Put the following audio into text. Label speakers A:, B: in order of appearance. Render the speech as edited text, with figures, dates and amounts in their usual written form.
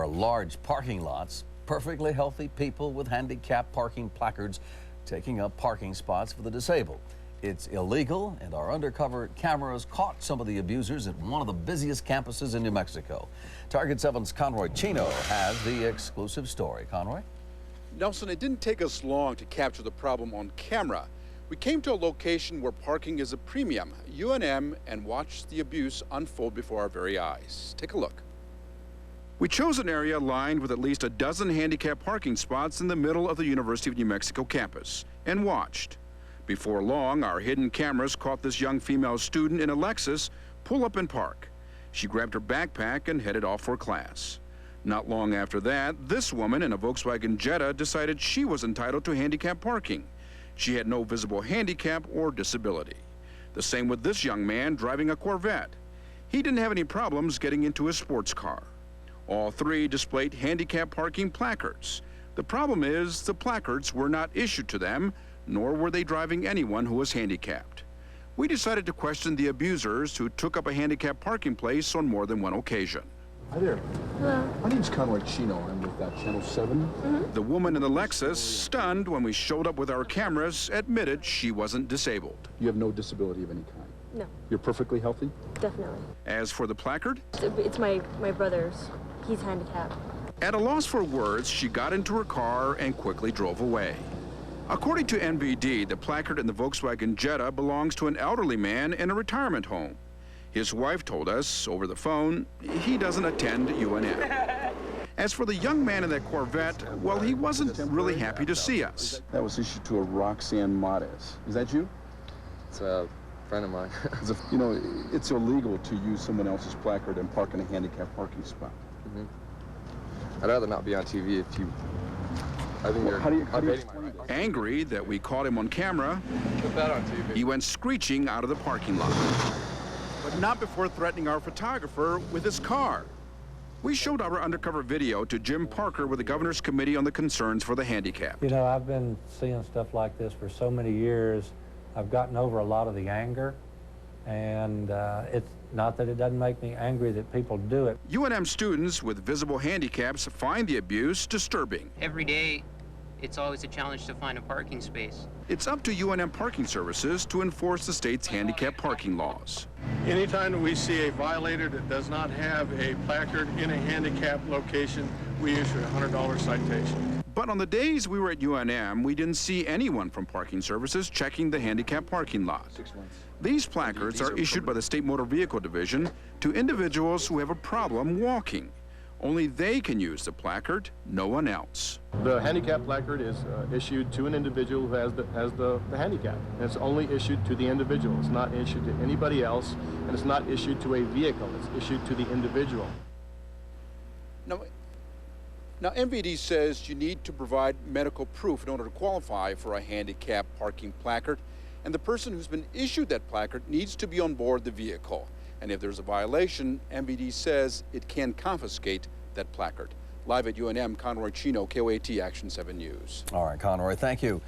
A: our large parking lots. Perfectly healthy people with handicap parking placards taking up parking spots for the disabled. It's illegal, and our undercover cameras caught some of the abusers at one of the busiest campuses in New Mexico. Target 7's Conroy Chino has the exclusive story. Conroy?
B: Nelson, it didn't take us long to capture the problem on camera. We came to a location where parking is a premium, UNM, and watched the abuse unfold before our very eyes. Take a look. We chose an area lined with at least a dozen handicap parking spots in the middle of the University of New Mexico campus and watched. Before long, our hidden cameras caught this young female student in a Lexus pull up and park. She grabbed her backpack and headed off for class. Not long after that, this woman in a Volkswagen Jetta decided she was entitled to handicap parking. She had no visible handicap or disability. The same with this young man driving a Corvette. He didn't have any problems getting into his sports car. All three displayed handicap parking placards. The problem is the placards were not issued to them, nor were they driving anyone who was handicapped. We decided to question the abusers who took up a handicap parking place on more than one occasion.
C: Hi there.
D: Hello.
C: My name's Conroy Chino. I'm with Channel 7.
B: The woman in the Lexus, stunned when we showed up with our cameras, admitted she wasn't disabled.
C: You have no disability of any kind?
D: No.
C: You're perfectly healthy?
D: Definitely.
B: As for the placard,
D: It's my brother's. He's handicapped.
B: at a loss for words, she got into her car and quickly drove away. According to NBD, the placard in the Volkswagen Jetta belongs to an elderly man in a retirement home. His wife told us over the phone he doesn't attend UNM. As for the young man in that Corvette, well, he wasn't really happy to see us.
C: That was issued to a Roxanne Mades. Is that you?
E: It's a friend of mine.
C: You know, it's illegal to use someone else's placard and park in a handicapped parking spot.
E: I'd rather not be on TV if you... I think you're
C: how do you
E: invading my
C: explain
E: rights.
C: this?
B: Angry that we caught him on camera,
E: Put that on TV.
B: he went screeching out of the parking lot. But not before threatening our photographer with his car. We showed our undercover video to Jim Parker with the Governor's Committee on the Concerns for the Handicapped.
F: You know, I've been seeing stuff like this for so many years. I've gotten over a lot of the anger, and it's not that it doesn't make me angry that people do it.
B: UNM students with visible handicaps find the abuse disturbing.
G: Every day, it's always a challenge to find a parking space.
B: It's up to UNM Parking Services to enforce the state's handicap parking laws.
H: Anytime that we see a violator that does not have a placard in a handicap location, we issue a $100 citation.
B: But on the days we were at UNM, we didn't see anyone from Parking Services checking the handicap parking lot. These placards are issued by the State Motor Vehicle Division to individuals who have a problem walking. Only they can use the placard, no one else.
I: The handicap placard is issued to an individual who has the handicap. And it's only issued to the individual. It's not issued to anybody else, and it's not issued to a vehicle. It's issued to the individual.
B: Now, MVD says you need to provide medical proof in order to qualify for a handicap parking placard, and the person who's been issued that placard needs to be on board the vehicle. And if there's a violation, MVD says it can confiscate that placard. Live at UNM, Conroy Chino, KOAT Action 7 News.
A: All right, Conroy, thank you.